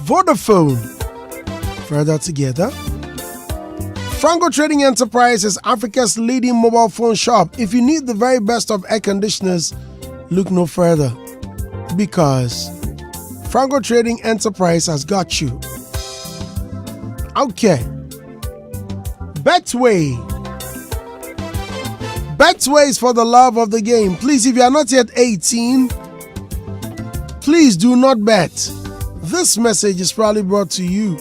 Vodafone. Further together, Franco Trading Enterprise is Africa's leading mobile phone shop. If you need the very best of air conditioners, look no further, because Franco Trading Enterprise has got you. Okay. Betway. Betway is for the love of the game. Please, if you are not yet 18, please do not bet. This message is probably brought to you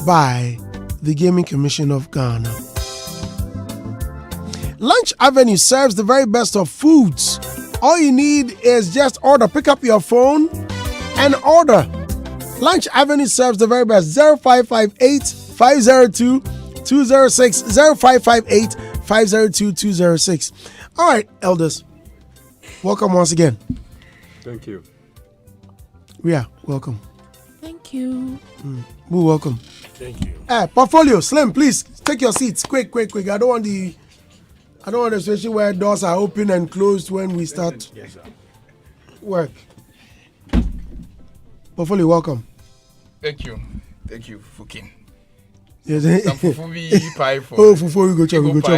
by the Gaming Commission of Ghana. Lunch Avenue serves the very best of foods. All you need is just order. Pick up your phone and order. Lunch Avenue serves the very best. 0558 502 206 0558 502 206. All right, elders. Welcome once again. Thank you. Yeah, welcome. Thank you. We're welcome. Thank you. Portfolio, Slim, please take your seats. Quick. I don't want the situation where doors are open and closed when we start work. Portfolio, welcome. Thank you, Fukin. Yes. Some fufu be pie for. Oh, fufu, we go chop fufu.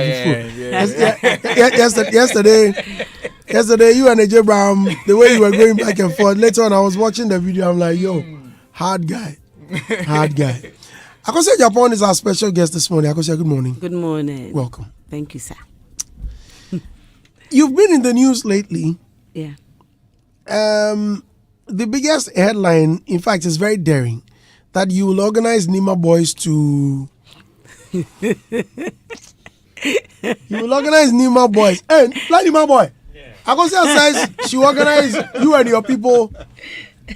Yesterday, you and AJ Brown, the way you were going back and forth. Later on, I was watching the video. I'm like, yo, hard guy. Akosua Agyapong is our special guest this morning. Akosua, good morning. Good morning. Welcome. Thank you, sir. You've been in the news lately. Yeah. The biggest headline, in fact, is very daring, that you will organize Nima boys to... You will organize Nima boys. Hey, like Nima boy. Yeah. Akosua says she will organize you and your people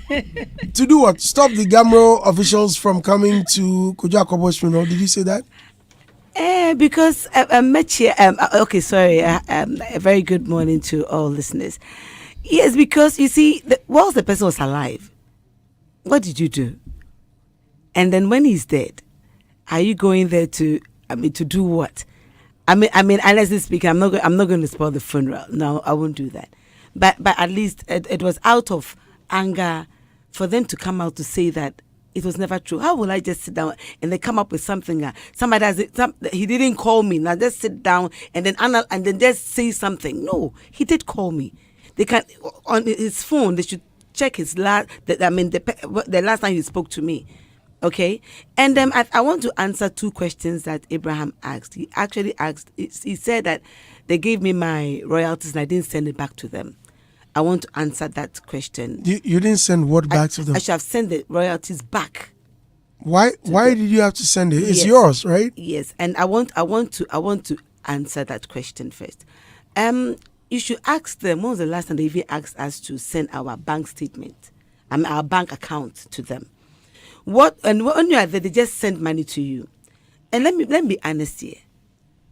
to do what? Stop the GAMRO officials from coming to Akwaboah Snr. Did you say that? Because okay, sorry. A very good morning to all listeners. Yes, because you see, whilst the person was alive, what did you do? And then when he's dead, are you going there to do what? I mean, honestly speaking, I'm not going to spoil the funeral. No, I won't do that. But at least it was out of anger for them to come out to say that it was never true. How will I just sit down and they come up with something? Somebody has he didn't call me. Now just sit down and then just say something. No, he did call me. They can on his phone. They should check his the last time he spoke to me. Okay, and I want to answer two questions that Abraham asked. He actually asked. He said that they gave me my royalties and I didn't send it back to them. I want to answer that question. You didn't send what back to them? I should have sent the royalties back. Why did you have to send it? It's yours, right? Yes, and I want to answer that question first. You should ask them. When was the last time they even asked us to send our bank statement, our bank account to them? And when you are there, they just send money to you. And let me be honest here.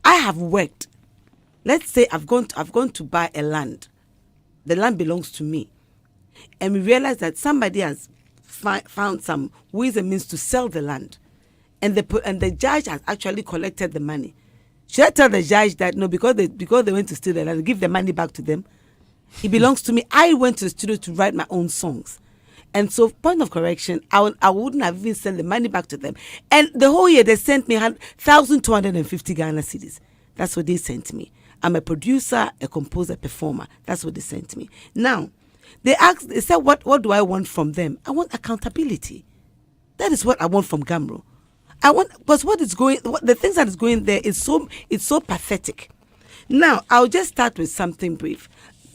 I have worked. Let's say I've gone to buy a land. The land belongs to me, and we realize that somebody has found some ways and means to sell the land, and the judge has actually collected the money. Should I tell the judge that no, because they went to steal the land, give the money back to them? It belongs to me. I went to the studio to write my own songs. And so, point of correction, I wouldn't have even sent the money back to them. And the whole year, they sent me 1,250 Ghana cedis. That's what they sent me. I'm a producer, a composer, performer. That's what they sent me. Now, they said, what do I want from them? I want accountability. That is what I want from GAMRO. Because the things that is going there is so pathetic. Now, I'll just start with something brief.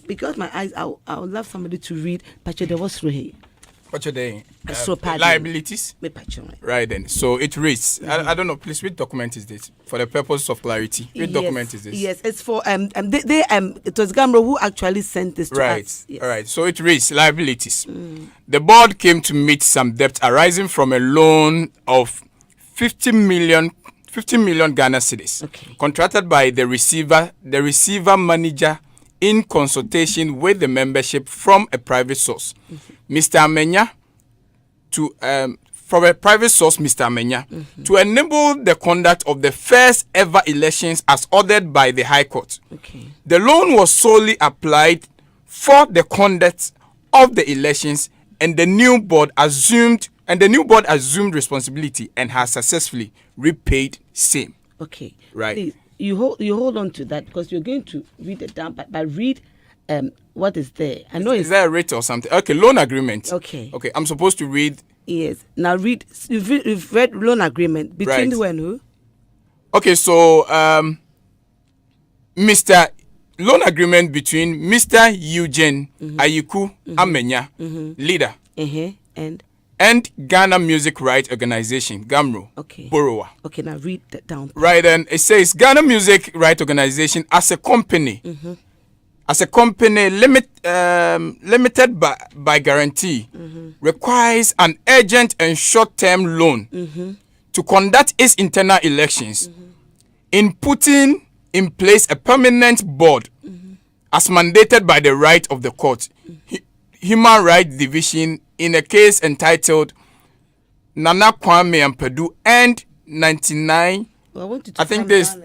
Because my eyes, I would love somebody to read Akwaboah Snr. What's your day? Liabilities? Right then. So it reads, I don't know, please, which document is this? For the purpose of clarity. Which document is this? Yes, it's for, it was GAMRO who actually sent this to us. Yes. All right. So it reads, liabilities. The board came to meet some debt arising from a loan of 50 million Ghana cedis, contracted by the receiver manager in consultation with the membership from a private source. Mr. Amenya, from a private source, Mr. Amenya, to enable the conduct of the first ever elections as ordered by the High Court. The loan was solely applied for the conduct of the elections and the new board assumed responsibility and has successfully repaid same. Okay. Right. Please, you hold on to that because you're going to read it down, but read what is there. I know is there a rate or something? Okay, loan agreement. Okay. Okay, I'm supposed to read. Yes. Now read. You've read loan agreement between who and who? Okay, so Mr. Loan agreement between Mr. Eugene Ayiku Amenya, leader, and Ghana Music Rights Organization, GAMRO, borrower. Okay, now read that down. Right, and it says Ghana Music Rights Organization as a company, limited by guarantee, requires an urgent and short-term loan to conduct its internal elections, in putting in place a permanent board as mandated by the right of the court, Human Rights Division, in a case entitled Nana Kwame Ampadu and 99. Well, I think this.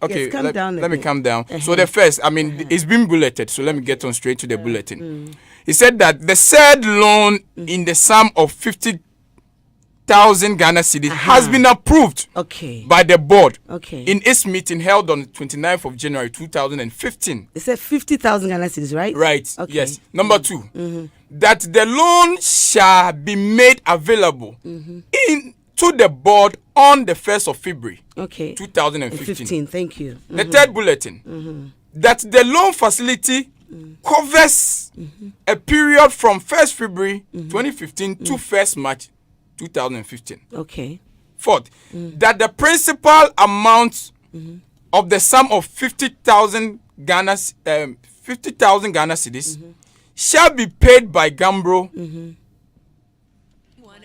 Okay, yes, let me calm down. So the first, it's been bulleted. So let me get on straight to the bulletin. He said that the said loan in the sum of 50,000 Ghana cedis has been approved by the board in its meeting held on the 29th of January 2015. They said 50,000 Ghana cedis, right? Right. Okay. Yes. Number 2, that the loan shall be made available to the board on the 1st of February 2015. Thank you. The third bulletin, that the loan facility covers a period from 1st February 2015 to 1st March 2015. Okay. Fourth, that the principal amount of the sum of 50,000 Ghana cedis shall be paid by GAMRO.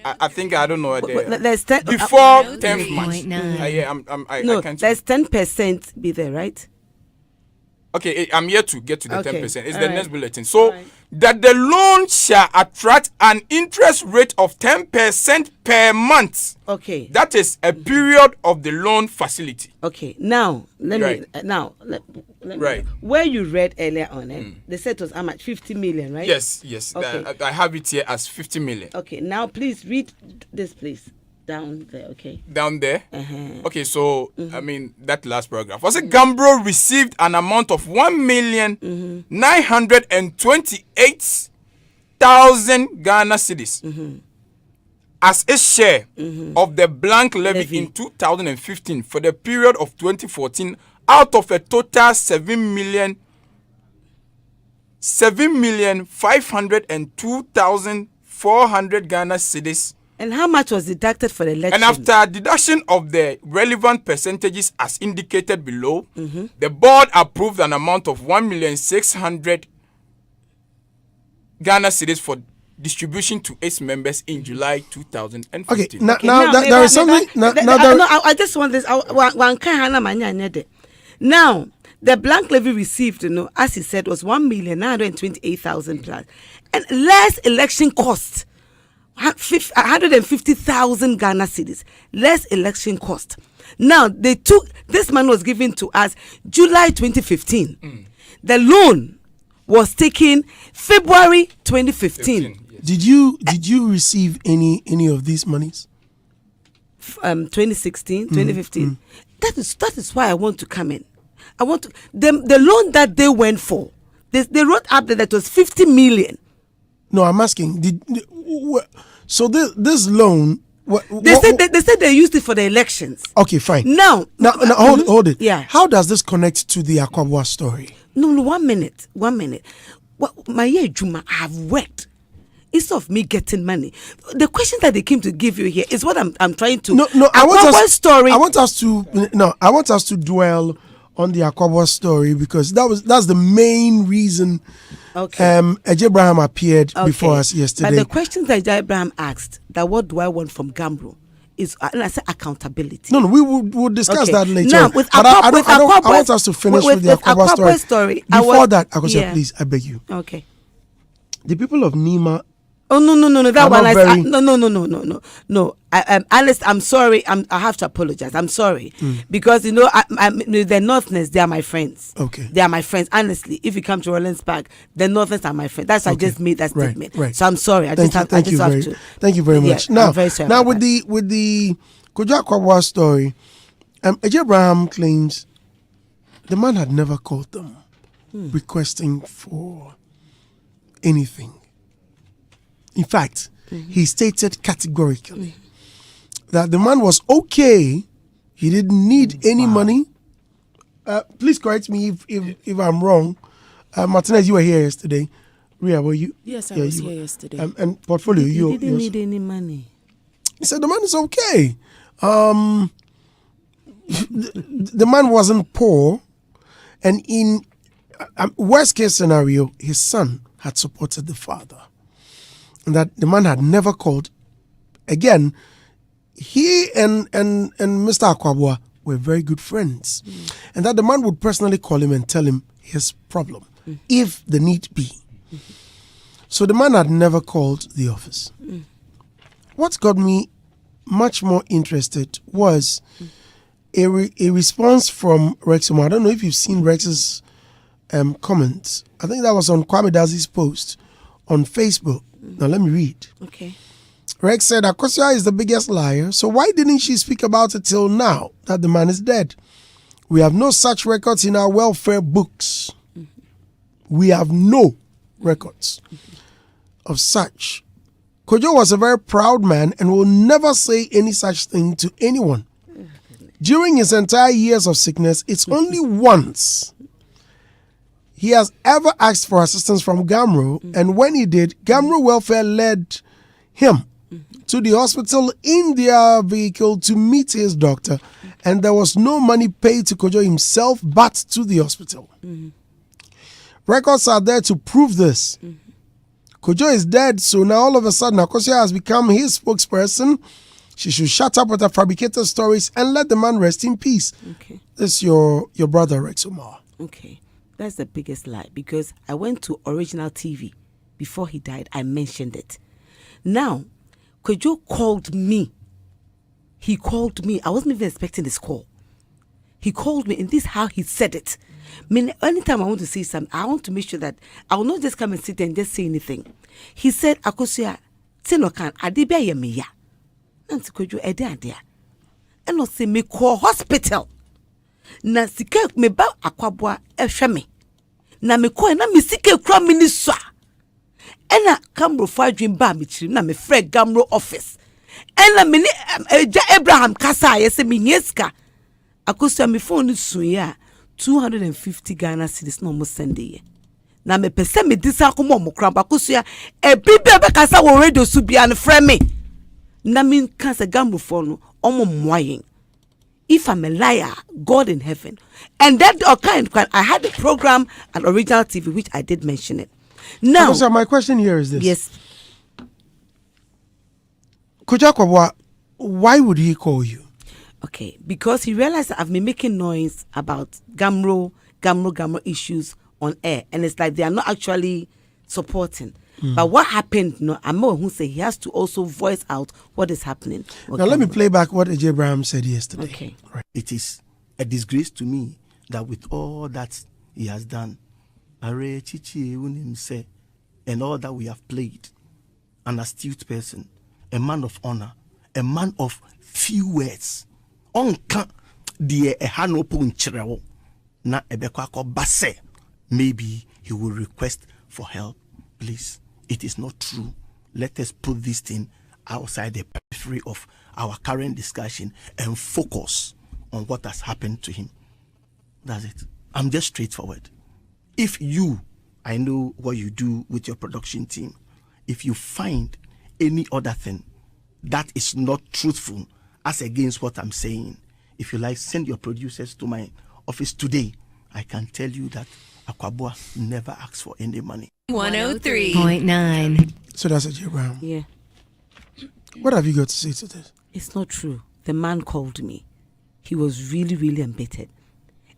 I think I don't know before 10th March. There's 10% be there, right? Okay, I'm here to get to the 10%. It's the next bulletin. So that the loan shall attract an interest rate of 10% per month. Okay. That is a period of the loan facility. Okay. Now let me where you read earlier on it, they said it was how much? 50 million, right? Yes. Okay. I have it here as 50 million. Okay. Now please read this, please. Down there, okay. Down there? Okay, so, that last paragraph. Was it GAMRO received an amount of 1,928,000 Ghana cedis as its share of the blank levy in 2015 for the period of 2014 out of a total 7,502,400 Ghana cedis. And how much was deducted for the election? And after deduction of the relevant percentages as indicated below, the board approved an amount of 1,600,000 Ghana cedis for distribution to its members in July 2015. Okay, now there is something. I just want this. Now, the blank levy received, as he said, was 1,928,000 plus, and less election costs. 150,000 Ghana cedis, less election cost. Now, this money was given to us July 2015. The loan was taken February 2015. Yes. Did you receive any of these monies? 2016, 2015. That is why I want to come in. I want to the loan that they went for. They wrote up that was 50 million. No, I'm asking. So this loan? They said they used it for the elections. Okay, fine. Now hold it. Yeah. How does this connect to the Akwaboah story? No, 1 minute. My Juma, I have worked. Instead of me getting money, the question that they came to give you here is what I'm trying to. No. I want us to dwell on the Akwaboah story because that's the main reason. Okay. Agyapong appeared before us yesterday. But the question that Agyapong asked, that what do I want from GAMRO, is and I said accountability. No, we will discuss that later. Now, with I want us to finish with the Akwaboah story. Before that, Akosua, please, I beg you. Okay. The people of Nima Oh no! That I'm one not I very- no. Alice, I'm sorry. I have to apologize. I'm sorry because the Northerners, they are my friends. Okay. They are my friends. Honestly, if you come to Rollins Park, the Northerners are my friends. That's why I just made that Right, statement. right. So I'm sorry. I Thank just you have very, to. thank you very much. Yeah, Now, I'm very sorry now about with the Akosua Agyapong story, Abraham claims the man had never called them requesting for anything. In fact, he stated categorically that the man was okay. He didn't need any money. Please correct me if I'm wrong. Martinez, you were here yesterday. Ria, were you? Yes, I Yeah, was you here were. yesterday. And portfolio, He you didn't need any money. He said the man is okay. The man wasn't poor, and in worst case scenario, his son had supported the father, and that the man had never called. Again, he and Mr. Akwaboah were very good friends, and that the man would personally call him and tell him his problem, if the need be. So the man had never called the office. What got me much more interested was a response from Rex Omar. I don't know if you've seen Rex's comments. I think that was on Kwame Dazi's post on Facebook. Now let me read. Okay. Rex said, Akosua is the biggest liar, so why didn't she speak about it till now that the man is dead? We have no such records in our welfare books. We have no records of such. Kojo was a very proud man and will never say any such thing to anyone. During his entire years of sickness, it's only once he has ever asked for assistance from GAMRO, and when he did, GAMRO Welfare led him to the hospital in their vehicle to meet his doctor, and there was no money paid to Kojo himself but to the hospital. Records are there to prove this. Kojo is dead, so now all of a sudden Akosua has become his spokesperson. She should shut up with her fabricated stories and let the man rest in peace. Okay. This is your brother Rex Omar. Okay. That's the biggest lie because I went to Original TV before he died. I mentioned it. Now, Kojo called me. He called me. I wasn't even expecting this call. He called me, and this is how he said it. I mean, anytime I want to say something, I want to make sure that I will not just come and sit there and just say anything. He said, Akosua, Tinokan, Adibia Yemiya. Nanti Kojo, Ede Adia. And not say me call hospital. Na sike me ba Akwaboah ehwe me. Na me call na me sike kura me ni so. Ena GAMRO for adwin ba me chiri na me frɛ GAMRO office. Ena me ni Abraham kasa yese me nyeska. Akosua me phone so ya 250 Ghana cedis no mo send ye. Na me pese me disa akoma mo kra ba Akosua e bibia be kasa wo radio so bia ne frɛ me. Na me kasa GAMRO for no omo mwayen. If I'm a liar, God in heaven. And that I had a program at Original TV, which I did mention it. Now, Akosua, my question here is this. yes, Kojo Akwaboah, why would he call you? okay, because he realized that I've been making noise about GAMRO issues on air, and it's like they are not actually supporting. But what happened, I'm not who say he has to also voice out what is happening. Now let me play back what AJ Abraham said yesterday. Okay. Right. It is a disgrace to me that with all that he has done, and all that we have played, an astute person, a man of honor, a man of few words, maybe he will request for help. Please, it is not true. Let us put this thing outside the periphery of our current discussion and focus on what has happened to him. That's it. I'm just straightforward. If you, I know what you do with your production team, if you find any other thing that is not truthful as against what I'm saying, if you like, send your producers to my office today. I can tell you that Akwaboah never asks for any money. 103.9. So that's AJ Abraham. Yeah, What have you got to say to this? it's not true. The man called me. He was really, really embittered.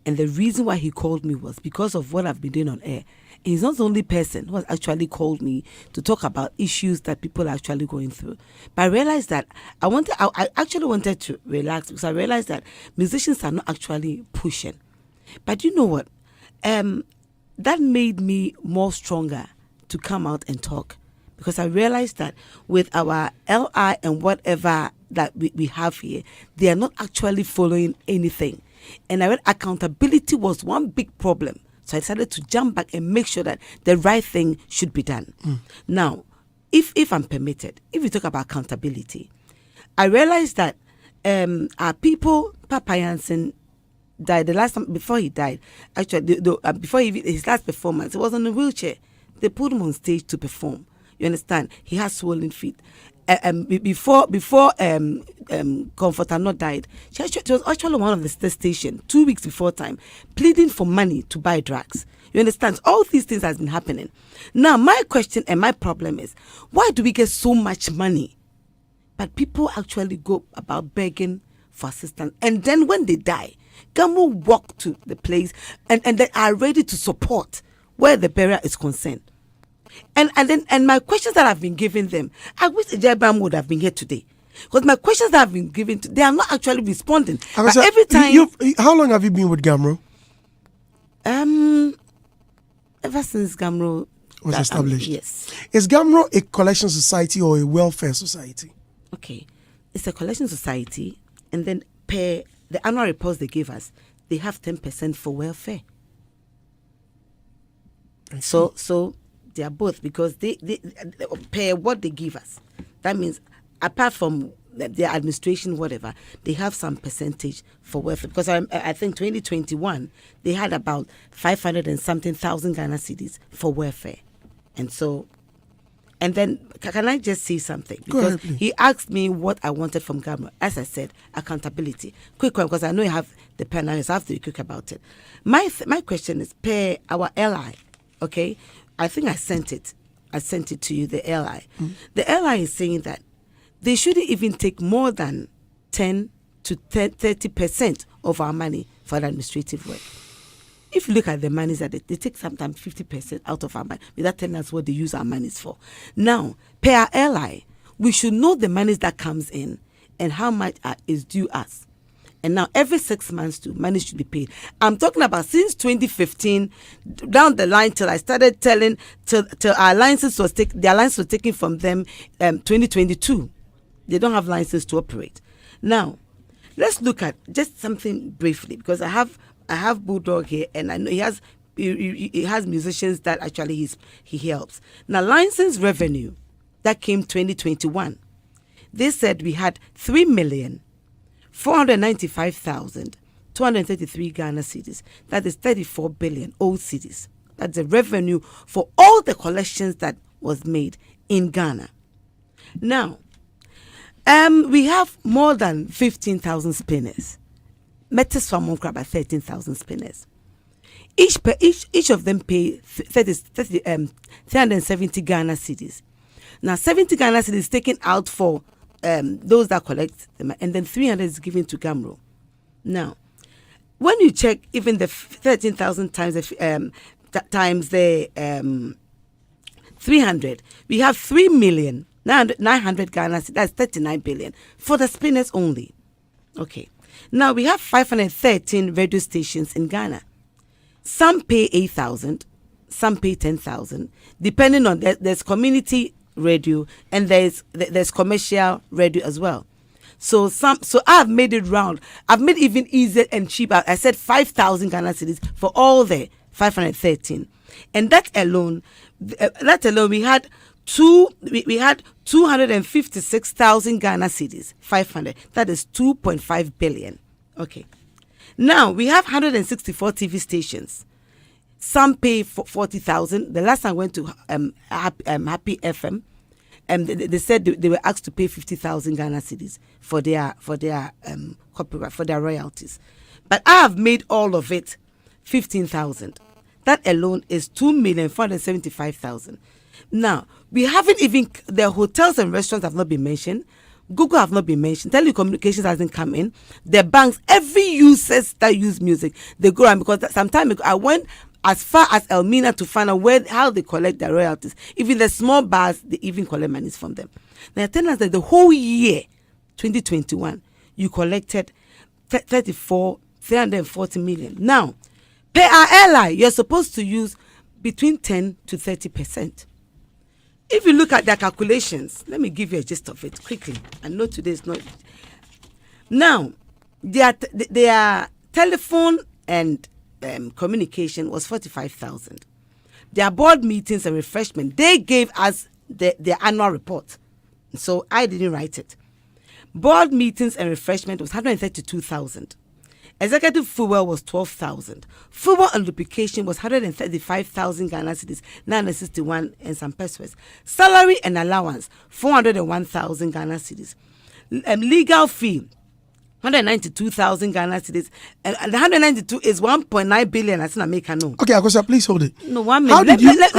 And the reason why he called me was because of what I've been doing on air. He's not the only person who has actually called me to talk about issues that people are actually going through. But I realized that I actually wanted to relax because I realized that musicians are not actually pushing. But you know what? That made me more stronger to come out and talk, because I realized that with our LI and whatever that we have here, they are not actually following anything. And I read accountability was one big problem. So I decided to jump back and make sure that the right thing should be done. Now, if I'm permitted, if we talk about accountability, I realized that our people, Papa Jansen, died the last time before he died. Actually, before his last performance, he was on a wheelchair. They put him on stage to perform. You understand? He has swollen feet. Before Comfort not died, she was actually on one of the station 2 weeks before time, pleading for money to buy drugs. You understand? All these things has been happening. Now, my question and my problem is, why do we get so much money, but people actually go about begging for assistance, and then when they die, GAMRO walk to the place and they are ready to support where the burial is concerned. And my questions that I've been giving them, I wish Ejabam would have been here today, because my questions that I've been giving, they are not actually responding. But every time, how long have you been with GAMRO? Ever since GAMRO was established. Yes. Is GAMRO a collection society or a welfare society? Okay, it's a collection society, and then per the annual reports they give us, they have 10% for welfare. So they are both, because they pay what they give us. That means apart from their administration, whatever, they have some percentage for welfare. Because I think 2021 they had about 500 and something thousand Ghana cedis for welfare, and then can I just say something? Because ahead, he asked me what I wanted from GAMRO. As I said, accountability. Quick one, because I know you have the pen now, so I have to be quick about it. My question is per our LI. Okay, I think I sent it to you, the LI. The LI is saying that they shouldn't even take more than 10 to 30% of our money for the administrative work. If you look at the monies that they take sometimes 50% out of our money without telling us what they use our monies for. Now, per our LI, we should know the monies that comes in and how much is due us. And now every 6 months too, money should be paid. I'm talking about since 2015 down the line till I started telling till our license was taken. Their license was taken from them 2022. They don't have license to operate. Now, let's look at just something briefly, because I have Bulldog here, and I know he has musicians that actually he helps. Now, license revenue that came 2021, they said we had 3,495,233 Ghana cedis. That is 34 billion old cedis. That's the revenue for all the collections that was made in Ghana. Now, we have more than 15,000 spinners. Metis from about 13,000 spinners. Each of them pay 370 Ghana cedis. Now, 70 Ghana cedis taken out for those that collect them, and then 300 is given to GAMRO. Now, when you check even the 13,000 times the 300, we have 3,900,000 Ghana cedis. That's 39 billion for the spinners only. Okay. Now, we have 513 radio stations in Ghana. Some pay 8,000, some pay 10,000, depending on there's community radio and there's commercial radio as well. So I've made it round. I've made it even easier and cheaper. I said 5,000 Ghana cedis for all the 513, and that alone we had 256,000 Ghana cedis, 500. That is 2.5 billion. Okay. Now we have 164 TV stations. Some pay for 40,000. The last time I went to Happy FM, they said they were asked to pay 50,000 Ghana cedis for their copyright, for their royalties. But I have made all of it 15,000. That alone is 2,475,000. Now, we haven't even, the hotels and restaurants have not been mentioned. Google have not been mentioned. Telecommunications hasn't come in. The banks, every users that use music, they go around, because some time ago I went as far as Elmina to find out how they collect their royalties. Even the small bars, they even collect monies from them. They are telling us that the whole year, 2021, you collected 340 million. Now, per our airline, you're supposed to use between 10 to 30%. If you look at their calculations, let me give you a gist of it quickly. I know today is not. Now, their telephone and communication was 45,000. Their board meetings and refreshment, they gave us their annual report. So I didn't write it. Board meetings and refreshment was 132,000. Executive fuel was 12,000. Fuel and lubrication was 135,000 Ghana cedis, 961 and some pesos. Salary and allowance 401,000 Ghana cedis. Legal fee 192,000 Ghana cedis, and the 192 is 1.9 billion. I think I make a no. Okay, Akosua, please hold it. No, 1 minute.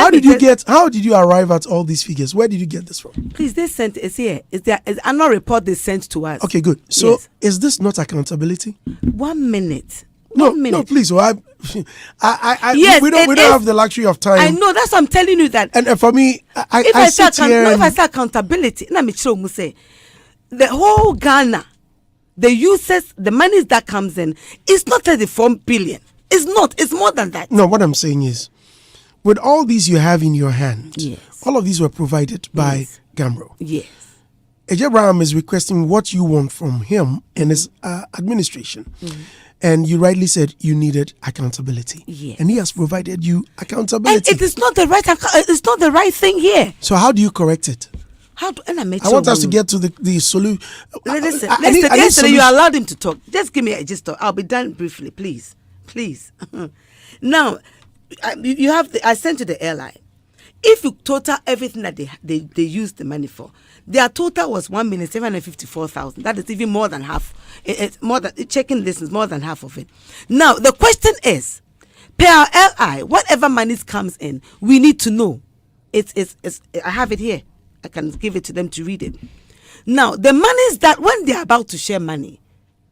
How did you arrive at all these figures? Where did you get this from? Please, they sent it's here. It's their annual report they sent to us. Okay, good. So Yes. is this not accountability? 1 minute. No, 1 minute. no, please. So Yes, we don't have the luxury of time. I know, that's what I'm telling you that. And for me, If I I say sit here. if I say accountability, let me show you say the whole Ghana, the uses, the monies that comes in, it's not 34 billion. It's not. It's more than that. No, what I'm saying is, with all these you have in your hand, Yes. all of these were provided by Yes. GAMRO. Yes. Agyapong is requesting what you want from him and his administration. And you rightly said you needed accountability. Yes. And he has provided you And accountability. it is not the right. It's not the right thing here. So how do you correct it? How do and I want us to get to the solution. Listen. Yesterday you allowed him to talk. Just give me a gist. I'll be done briefly, please. Now, you have. I sent to the airline. If you total everything that they used the money for, their total was 1,754,000. That is even more than half. It's more than checking this is more than half of it. Now the question is, per our LI, whatever money comes in, we need to know. It's I have it here. I can give it to them to read it. Now the monies that when they are about to share money,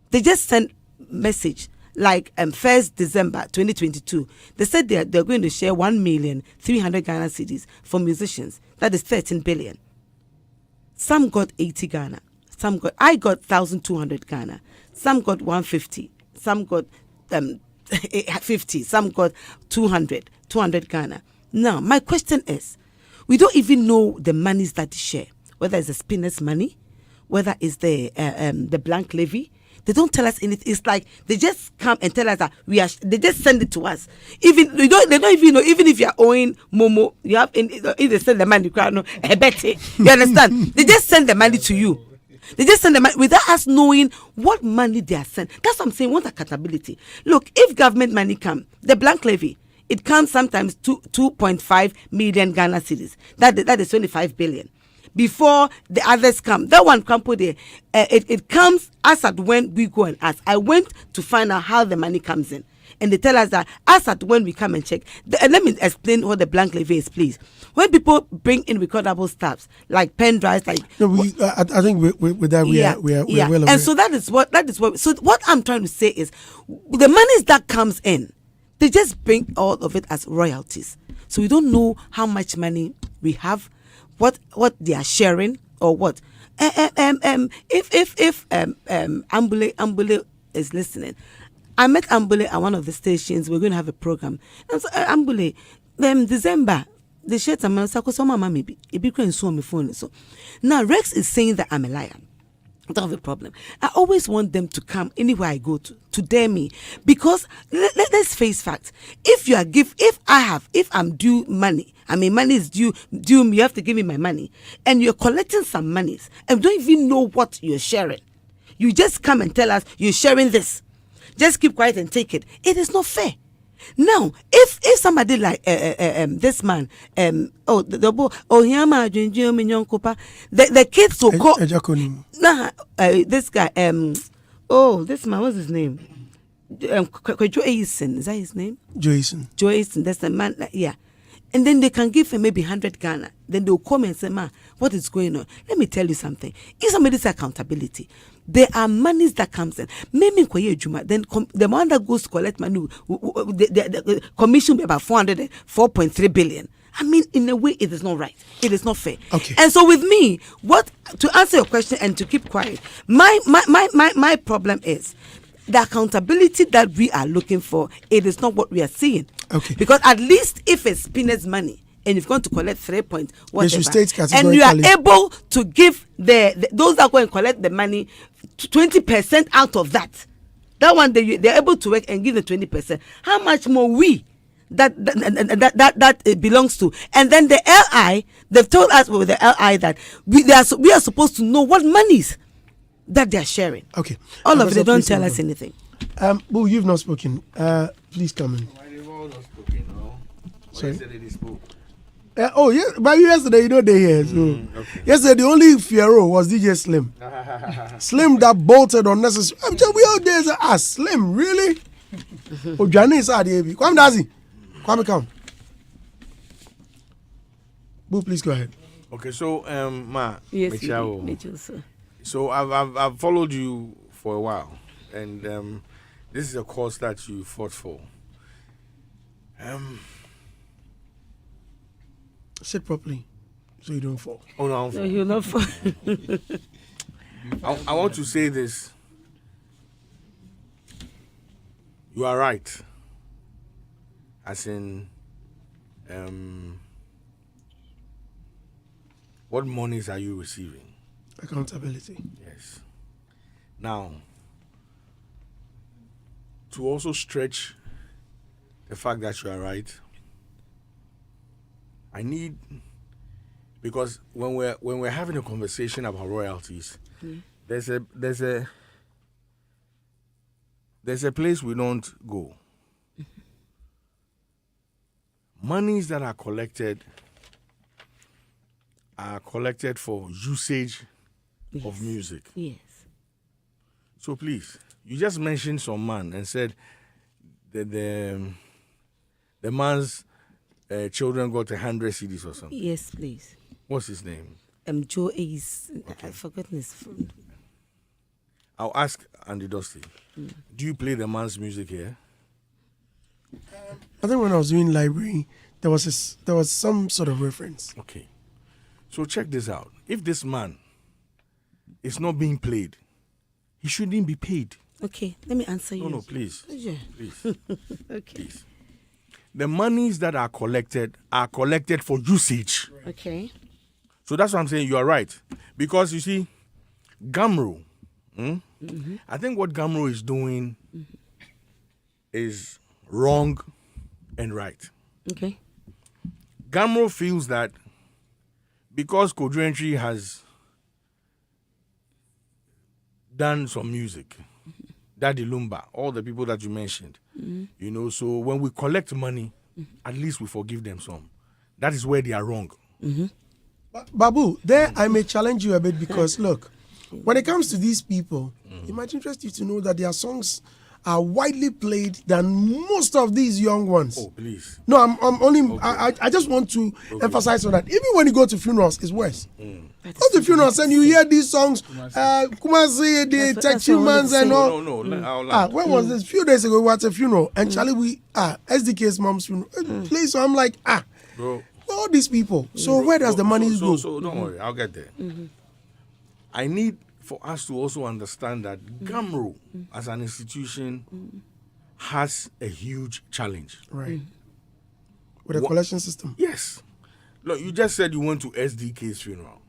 they just send message. Like 1st December 2022, they said they're going to share 1,300,000 Ghana cedis for musicians. That is 13 billion. Some got 80 Ghana. I got 1,200 Ghana. Some got 150. Some got 50. Some got 200 Ghana. Now, my question is, we don't even know the monies that they share, whether it's the spinners' money, whether it's the blank levy. They don't tell us anything. It's like they just come and tell us that they just send it to us. Even they don't even know. Even if you are owing Momo, you have if they send the money, you understand? They just send the money to you. They just send the money without us knowing what money they are sending. That's what I'm saying. Want accountability. Look, if government money come, the blank levy, it comes sometimes 2.5 million Ghana cedis. That is 25 billion. Before the others come, that one come put there. It comes as at when we go and ask. I went to find out how the money comes in, and they tell us that as at when we come and check. And let me explain what the blank levy is, please. When people bring in recordable stuffs like pen drives, like no, I think with that we are well aware. And so that is what. So what I'm trying to say is, the monies that comes in, they just bring all of it as royalties. So we don't know how much money we have. What they are sharing or what? If Ambule is listening, I met Ambule at one of the stations. We're going to have a program. And so Ambule, December they shared some maybe my phone. So now Rex is saying that I'm a liar. I don't have a problem. I always want them to come anywhere I go to dare me, because let's face facts. If I'm due money, I mean money is due me, you have to give me my money, and you're collecting some monies and don't even know what you're sharing. You just come and tell us you're sharing this. Just keep quiet and take it. It is not fair. Now, if somebody like this man, the kids will call. This guy, this man, what's his name? Joyson, is that his name? Joyson. That's the man. Yeah. And then they can give him maybe 100 Ghana. Then they'll come and say, "Ma, what is going on?" Let me tell you something. If somebody's accountability, there are monies that comes in. Maybe then the man that goes to collect money, the commission be about 4.3 billion. I mean, in a way, it is not right. It is not fair. Okay. And so with me, to answer your question and to keep quiet, my problem is the accountability that we are looking for. It is not what we are seeing. Okay. Because at least if it's peanuts money and you're going to collect 3 point whatever, and you are able to give those that go and collect the money 20% out of that one they're able to work and give the 20%. How much more we that it belongs to? And then the LI, they've told us with the LI that we are supposed to know what monies that they are sharing. Okay. All of it, they don't tell us anything. Boo, you've not spoken. Please come in. Sorry. Yesterday spoke. Yeah, but yesterday, they here. So Okay. yesterday, the only Fiero was DJ Slim. Slim that bolted unnecessary. I'm just, we all there say, Slim, really? Oh, Johnny is out here. Come, Dazi. Come. Boo, please go ahead. Okay, so Ma, Yes, Michelle, Mitchell, sir. so I've followed you for a while, and this is a cause that you fought for. Sit properly so you don't fall. Oh no, So you're not for I want to say this. You are right. As in, what monies are you receiving? Accountability. Yes. Now, to also stretch the fact that you are right, I need, because when we're having a conversation about royalties, there's a place we don't go. Monies that are collected for usage of music. Yes. So please, you just mentioned some man and said that the man's children got 100 CDs or something. Yes, please. What's his name? Joe is I've forgotten his phone. I'll ask Andy Dusty. Do you play the man's music here? I think when I was doing library, there was some sort of reference. Okay. So check this out. If this man is not being played, he shouldn't be paid. Okay, let me answer you. No, please. Yeah. Please. Okay. Please. The monies that are collected for usage. Okay. So that's what I'm saying. You are right. Because you see, GAMRO, I think what GAMRO is doing is wrong and right. Okay. GAMRO feels that because Kodrentry has done some music, Daddy Lumba, all the people that you mentioned, so when we collect money, at least we forgive them some. That is where they are wrong. Babu, there I may challenge you a bit because look, when it comes to these people, it might interest you to know that their songs are widely played than most of these young ones. Oh, please. No, I'm only. Okay. I just want to emphasize on that. Even when you go to funerals, it's worse. Go to funerals and you hear these songs, Kumasi, the Techumans and all. No. When was this? A few days ago, we were at a funeral, and Charlie, SDK's mom's funeral. Please, so I'm like, bro, all these people. So where does the money go? So don't worry, I'll get there. I need for us to also understand that GAMRO as an institution has a huge challenge. Right. With a collection system. Yes. Look, you just said you went to SDK's funeral.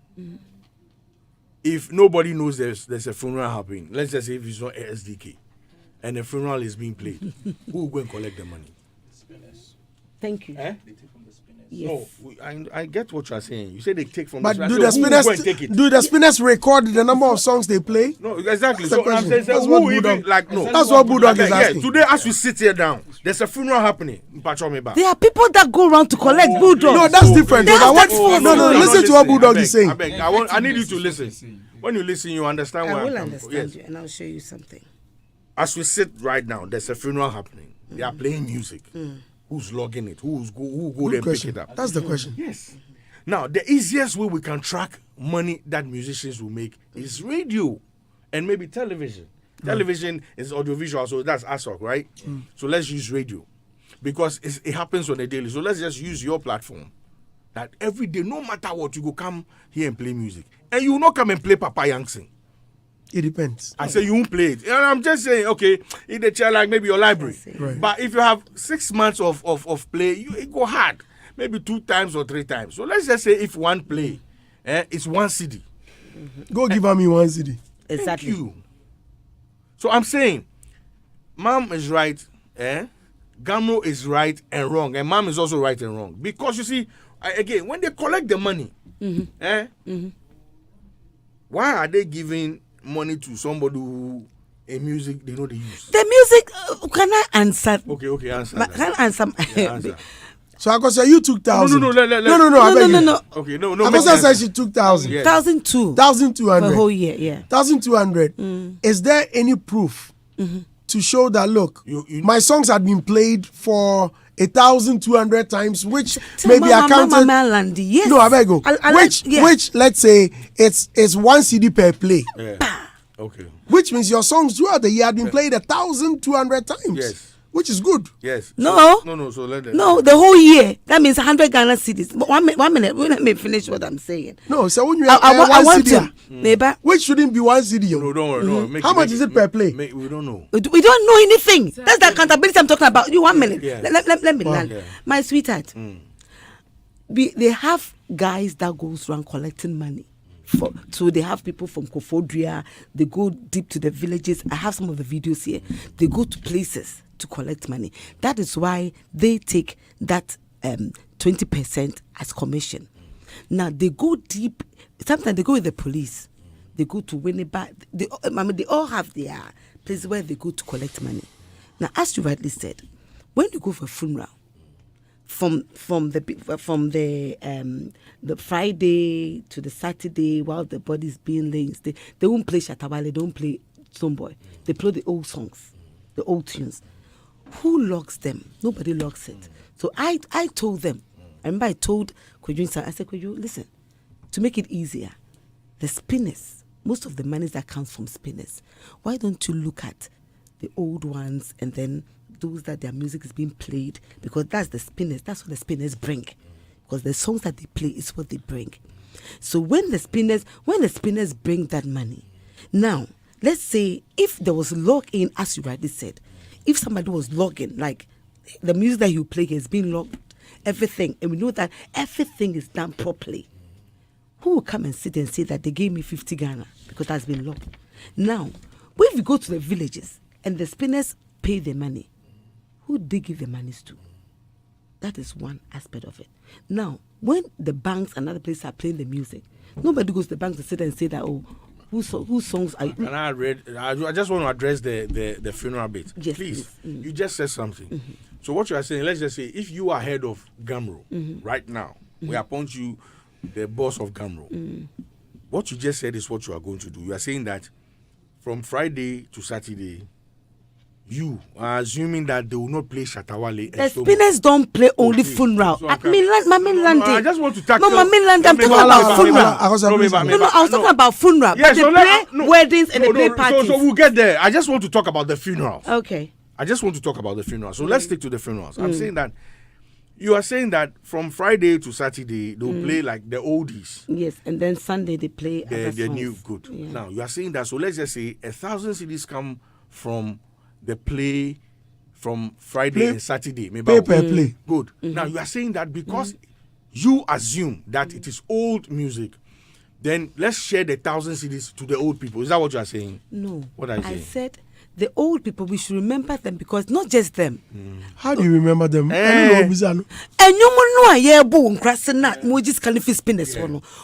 If nobody knows there's a funeral happening, let's just say if it's not SDK and the funeral is being played, who will go and collect the money? Thank you. Yes. No, I get what you're saying. You say they take from but the do the spinners record the number of songs they play? No, exactly. That's so I'm saying, that's what Bulldog, that's what Bulldog is asking. Today, as we sit here down, there's a funeral happening. There are people that go around to collect Bulldog. No, that's different. No, listen to what Bulldog is saying. I need you to listen. When you listen, you understand why I will understand you, and I'll show you something. As we sit right now, there's a funeral happening. They are playing music. who's logging it, who go Good there and question. pick it up. That's the question. Yes. Now, the easiest way we can track money that musicians will make is radio and maybe television. Television is audiovisual, so that's ASOC, right? So let's use radio because it happens on a daily. So let's just use your platform that every day, no matter what, you go come here and play music. And you will not come and play Papa Yankson. It depends. I say you won't play it. And I'm just saying, okay, in the chair like maybe your library. Right. But if you have 6 months of play, it go hard. Maybe 2 times or 3 times. So let's just say if one play, it's 1 CD. Go give me 1 CD. Exactly. Thank you. So I'm saying, Mom is right, GAMRO is right and wrong, and Mom is also right and wrong. Because you see, again, when they collect the money, why are they giving money to somebody who a music they know they use? The music, can I answer? Okay, answer. Can I answer? Yeah, answer. So Akosua, you took 1,000. No. I beg you. No. Okay, no. Akosua said she took 1,000. Yeah. 1,200 1,200. for a whole year. Yeah. 1,200. Is there any proof to show that look, my songs had been played for 1,200 times, which may be accounted? Yes. No, I beg you. Which let's say it's 1 CD per play. Yeah. Okay. Which means your songs throughout the year had been played 1,200 times. Yes. Which is good. Yes. No. So let them. No, the whole year. That means 100 Ghana cedis. But 1 minute. Let me finish what I'm saying. No, so when you have I 1 want CD, to. Neighbor. which shouldn't be 1 CD. No, don't worry. No. How much is it per play? We don't know. We don't know anything. That's the accountability I'm talking about. You 1 minute. Yeah. Let me land. Yeah. My sweetheart. They have guys that goes around collecting money. So they have people from Kofodria. They go deep to the villages. I have some of the videos here. They go to places to collect money. That is why they take that 20% as commission. Now they go deep. Sometimes they go with the police. They go to Winneba. They all have their places where they go to collect money. Now, as you rightly said, when you go for a funeral, from the Friday to the Saturday while the body is being laid, they won't play Shatawale, they don't play Stoneboy. They play the old songs, the old tunes. Who logs them? Nobody logs it. So I told them. I remember I told Kweju, I said, Kweju, listen, to make it easier, the spinners, most of the money that comes from spinners, why don't you look at the old ones and then those that their music is being played, because that's the spinners, that's what the spinners bring. Because the songs that they play is what they bring. So when the spinners bring that money, now let's say if there was log-in, as you rightly said, if somebody was logging, like the music that you play is being logged, everything, and we know that everything is done properly, who will come and sit and say that they gave me 50 Ghana because that's been logged? Now, when we go to the villages and the spinners pay the money, who they give the monies to? That is one aspect of it. Now, when the banks and other places are playing the music, nobody goes to the bank to sit and say that, oh, whose songs are you? And I just want to address the funeral bit. Yes, please. You just said something. So what you are saying, let's just say, if you are head of GAMRO right now, we appoint you the boss of GAMRO. What you just said is what you are going to do. You are saying that from Friday to Saturday, you are assuming that they will not play Shatawale. The spinners don't play only funeral. So I just want to tackle. I'm talking about funeral. I was talking about funeral. Yes, but they play weddings and they play parties. So we'll get there. I just want to talk about the funerals. Okay. I just want to talk about the funerals. So let's stick to the funerals. I'm saying that you are saying that from Friday to Saturday they'll play like the oldies. Yes, and then Sunday they play the new good. Yeah. Now you are saying that. So let's just say 1,000 CDs come from the play from Friday and Saturday. Pay per play. Good. Now you are saying that because you assume that it is old music, then let's share the 1,000 CDs to the old people. Is that what you are saying? No. What are you saying? I said the old people, we should remember them because not just them. How do you remember them? I don't know. And you know, yeah, boom, crassing that Mojis Caliphate spinners.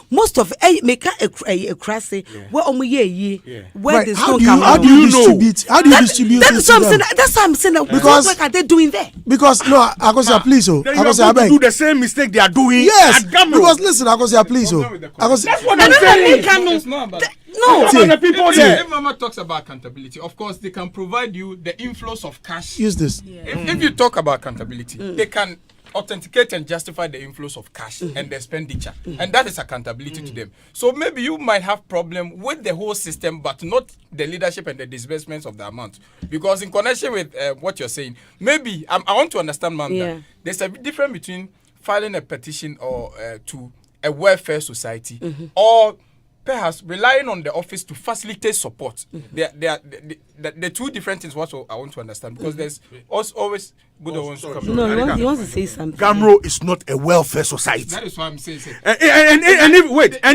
Most of make a crassy where only ye where there's no camera. How do you distribute? How do you distribute? That's what I'm saying. That's what I'm saying. Because what are they doing there? Because no, Akosua, please, then you are going to do the same mistake they are doing. Yes, at GAMRO. because listen, Akosua, please, Akosua. That's what I'm saying. No. What about the people there? If Mama talks about accountability, of course, they can provide you the inflows of cash. Use this. If you talk about accountability, they can authenticate and justify the inflows of cash and the expenditure, and that is accountability to them. So maybe you might have problem with the whole system, but not the leadership and the disbursements of the amount. Because in connection with what you're saying, maybe I want to understand, ma'am, that there's a difference between filing a petition or to a welfare society or perhaps relying on the office to facilitate support. The two different things. What I want to understand, because there's always good ones to come. No, he wants to say something. GAMRO is not a welfare society. That is what I'm saying. And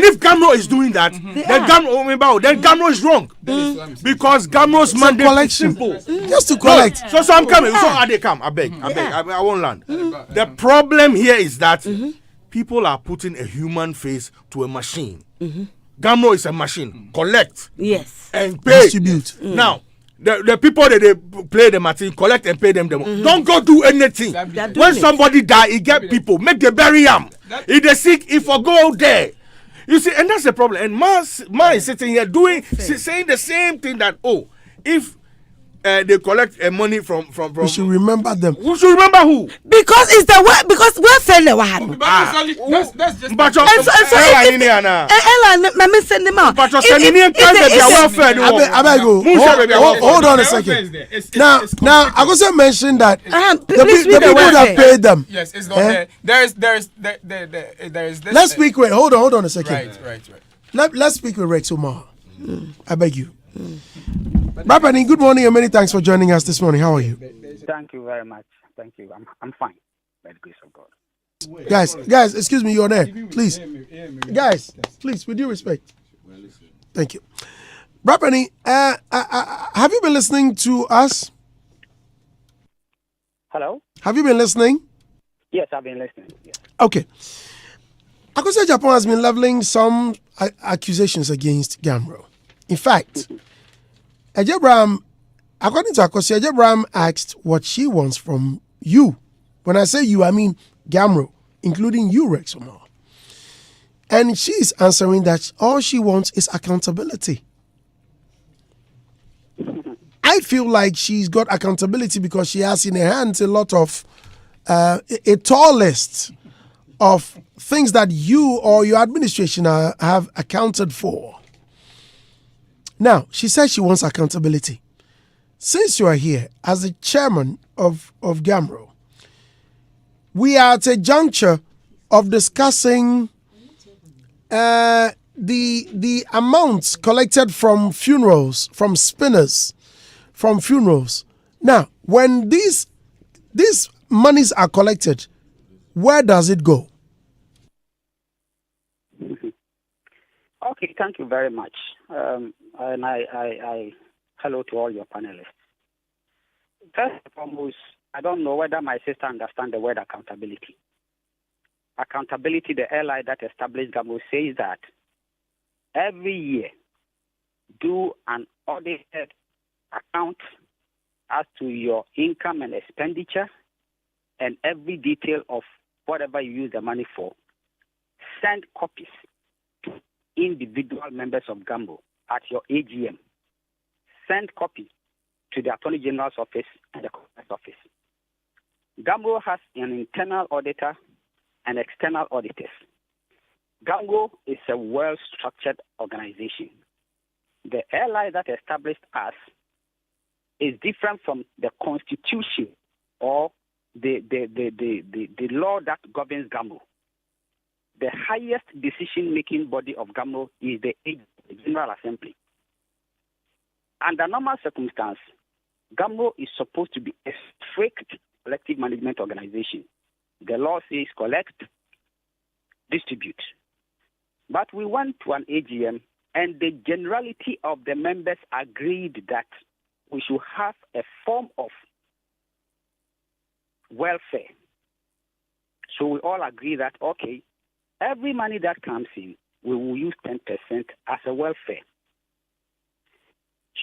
if GAMRO is doing that, then GAMRO is wrong. Because GAMRO's mandate is simple. Just to collect. So I'm coming. So I come. I beg. I won't land. The problem here is that people are putting a human face to a machine. GAMRO is a machine. Collect. Yes. And pay. Distribute. Now, the people that they play the machine, collect and pay them. Don't go do anything. When somebody die, he get people. Make the bury him. If they sick, if I go there. You see, and that's the problem. And Ma is sitting here saying the same thing that, if they collect money from We should remember them. we should remember who? Because it's the way, because welfare the one. That's just. But Hold on a second. Now, Akosua mentioned that the people that paid them. Yes, it's not there. There is. Let's speak with. Hold on a second. Right. Let's speak with Rex Omar. I beg you. Brapani, good morning and many thanks for joining us this morning. How are you? Thank you very much. Thank you. I'm fine, by the grace of God. Guys, excuse me, you're there. Please. Guys, please, with due respect. Thank you. Brapani, have you been listening to us? Hello? Have you been listening? Yes, I've been listening. Yes. Okay. Akosua Agyapong has been leveling some accusations against GAMRO. In fact, Agyapong, according to Akosua, Agyapong asked what she wants from you. When I say you, I mean GAMRO, including you, Rex Omar. And she's answering that all she wants is accountability. I feel like she's got accountability because she has in her hands a lot of, a tall list of things that you or your administration have accounted for. Now, she says she wants accountability. Since you are here as the chairman of GAMRO, we are at a juncture of discussing the amounts collected from funerals, from spinners, from funerals. Now, when these monies are collected, where does it go? Okay, thank you very much. And I hello to all your panelists. First and foremost, I don't know whether my sister understands the word accountability. Accountability, the airline that established GAMRO says that every year do an audited account as to your income and expenditure and every detail of whatever you use the money for. Send copies to individual members of GAMRO at your AGM. Send copies to the Attorney General's office and the Commerce office. GAMRO has an internal auditor and external auditors. GAMRO is a well-structured organization. The airline that established us is different from the constitution or the law that governs GAMRO. The highest decision-making body of GAMRO is the General Assembly. Under normal circumstances, GAMRO is supposed to be a strict collective management organization. The law says collect, distribute. But we went to an AGM, and the generality of the members agreed that we should have a form of welfare. So we all agree that, okay, every money that comes in, we will use 10% as a welfare.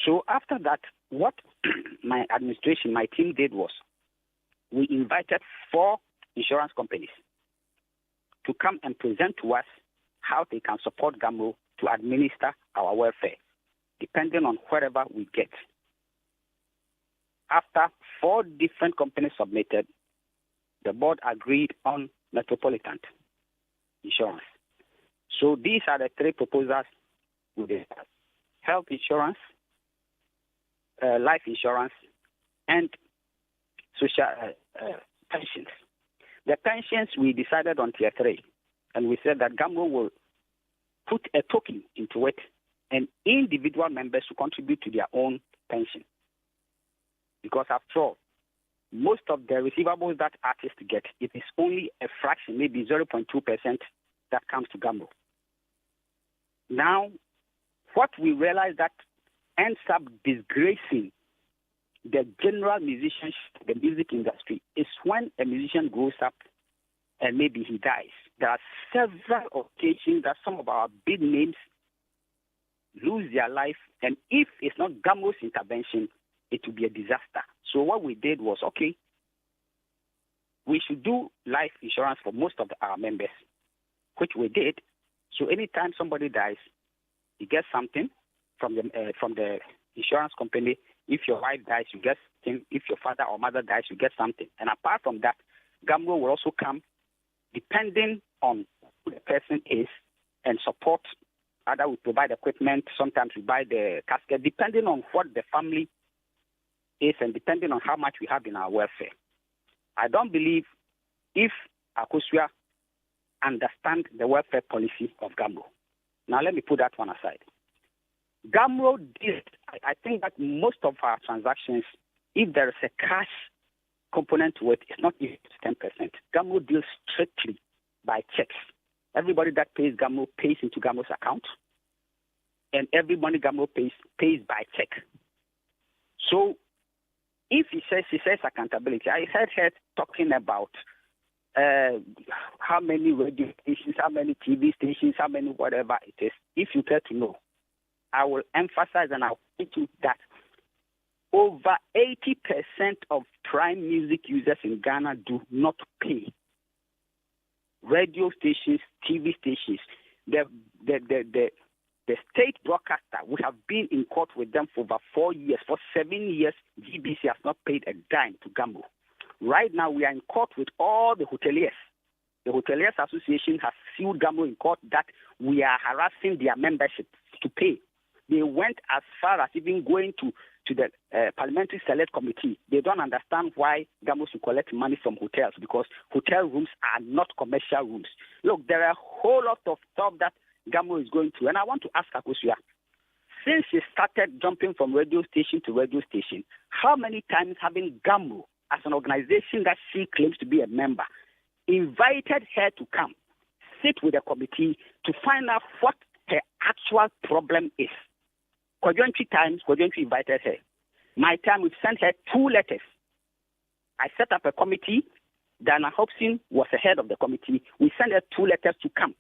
So after that, what my administration, my team did was, we invited 4 insurance companies to come and present to us how they can support GAMRO to administer our welfare, depending on wherever we get. After 4 different companies submitted, the board agreed on Metropolitan Insurance. So these are the 3 proposals we discussed: health insurance, life insurance, and social pensions. The pensions, we decided on tier 3, and we said that GAMRO will put a token into it, and individual members to contribute to their own pension. Because after all, most of the receivables that artists get, it is only a fraction, maybe 0.2% that comes to GAMRO. Now, what we realize that ends up disgracing the general musicianship, the music industry, is when a musician grows up and maybe he dies. There are several occasions that some of our big names lose their life, and if it's not GAMRO's intervention, it will be a disaster. So what we did was, okay, we should do life insurance for most of our members, which we did. So anytime somebody dies, you get something from the insurance company. If your wife dies, you get something. If your father or mother dies, you get something. And apart from that, GAMRO will also come, depending on who the person is, and support. Either we provide equipment, sometimes we buy the casket, depending on what the family is and depending on how much we have in our welfare. I don't believe if Akosua understand the welfare policy of GAMRO. Now let me put that one aside. GAMRO did, I think that most of our transactions, if there is a cash component to it, it's not even 10%. GAMRO deals strictly by checks. Everybody that pays GAMRO pays into GAMRO's account, and every money GAMRO pays by check. So if she says accountability, I heard her talking about how many radio stations, how many TV stations, how many whatever it is. If you care to know, I will emphasize and I'll point to that over 80% of prime music users in Ghana do not pay. Radio stations, TV stations, the state broadcaster, we have been in court with them for over 4 years. For 7 years, GBC has not paid a dime to GAMRO. Right now, we are in court with all the hoteliers. The Hoteliers Association has sued GAMRO in court that we are harassing their membership to pay. They went as far as even going to the Parliamentary Select Committee. They don't understand why GAMRO should collect money from hotels, because hotel rooms are not commercial rooms. Look, there are a whole lot of stuff that GAMRO is going through. And I want to ask Akosua, since she started jumping from radio station to radio station, how many times having GAMRO as an organization that she claims to be a member invited her to come, sit with the committee to find out what her actual problem is? Quadrantry times, Quadrantry invited her. My time, we've sent her 2 letters. I set up a committee. Dana Hobson was the head of the committee. We sent her 2 letters to come.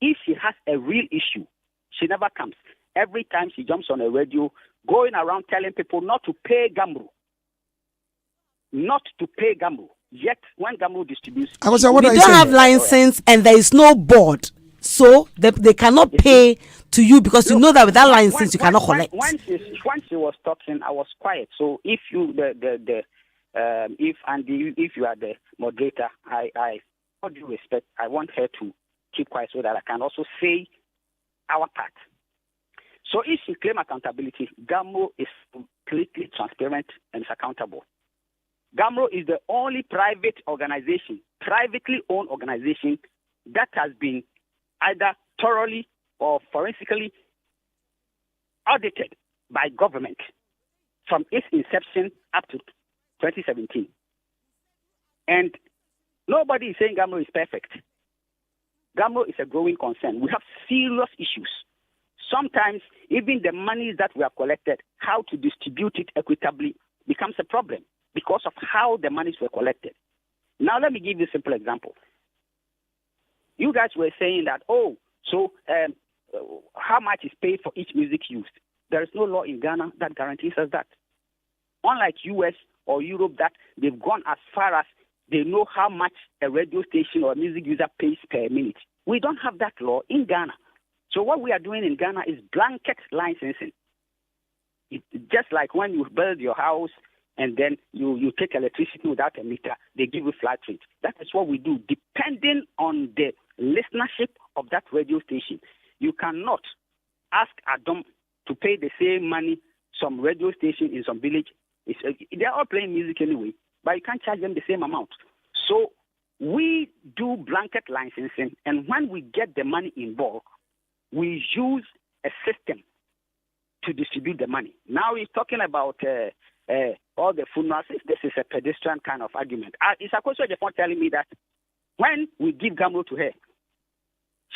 If she has a real issue, she never comes. Every time she jumps on a radio, going around telling people not to pay GAMRO. Not to pay GAMRO. Yet, when GAMRO distributes... We don't have license and there is no board. So they cannot pay to you because you know that without license you cannot collect. When she was talking, I was quiet. So if you if you are the moderator, I all due respect, I want her to keep quiet so that I can also say our part. So if she claim accountability, GAMRO is completely transparent and is accountable. GAMRO is the only private organization, privately owned organization that has been either thoroughly or forensically audited by government from its inception up to 2017. And nobody is saying GAMRO is perfect. GAMRO is a growing concern. We have serious issues. Sometimes even the monies that we have collected, how to distribute it equitably becomes a problem because of how the monies were collected. Now let me give you a simple example. You guys were saying that, how much is paid for each music used? There is no law in Ghana that guarantees us that. Unlike US or Europe, that they've gone as far as they know how much a radio station or a music user pays per minute. We don't have that law in Ghana. So what we are doing in Ghana is blanket licensing. It's just like when you build your house and then you take electricity without a meter, they give you flat rate. That is what we do, depending on the listenership of that radio station. You cannot ask Adam to pay the same money some radio station in some village. They're all playing music anyway, but you can't charge them the same amount. So we do blanket licensing, and when we get the money in bulk, we use a system to distribute the money. Now he's talking about all the funerals. This is a pedestrian kind of argument. Is Akosua Agyapong telling me that when we give GAMRO to her,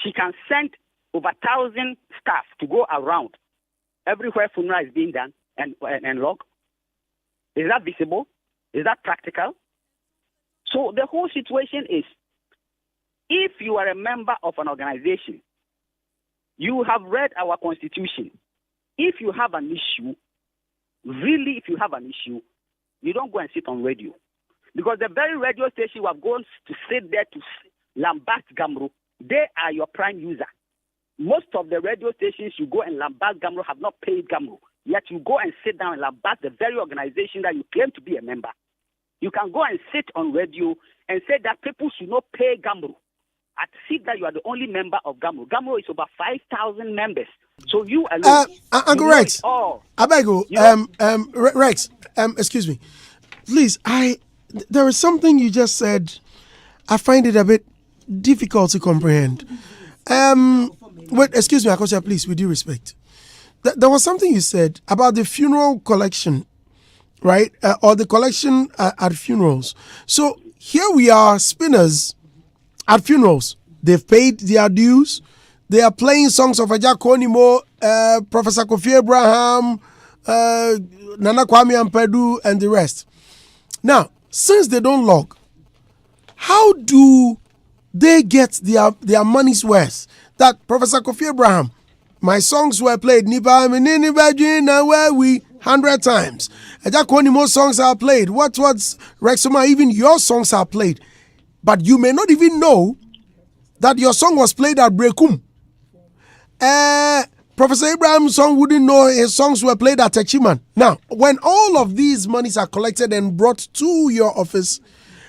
she can send over 1,000 staff to go around everywhere funeral is being done and log? Is that visible? Is that practical? So the whole situation is, if you are a member of an organization, you have read our constitution. If you have an issue, really if you have an issue, you don't go and sit on radio. Because the very radio station you have gone to sit there to lambast GAMRO, they are your prime user. Most of the radio stations you go and lambast GAMRO have not paid GAMRO. Yet you go and sit down and lambast the very organization that you claim to be a member. You can go and sit on radio and say that people should not pay GAMRO. At see that you are the only member of GAMRO. GAMRO is over 5,000 members. So you alone. Uncle Rex, I beg you, Rex, excuse me. Please, there is something you just said. I find it a bit difficult to comprehend. Wait, excuse me, Akosua, please, with due respect. There was something you said about the funeral collection, right? Or the collection at funerals. So here we are, spinners at funerals. They've paid their dues. They are playing songs of Nima, Professor Kofi Abraham, Nana Kwame Ampedu, and the rest. Now, since they don't log, how do they get their money's worth? That Professor Kofi Abraham, my songs were played, Nima, where we 100 times. Nima songs are played. What's Rexoma, even your songs are played. But you may not even know that your song was played at Brekum. Professor Abraham's song wouldn't know his songs were played at Techiman. Now, when all of these monies are collected and brought to your office,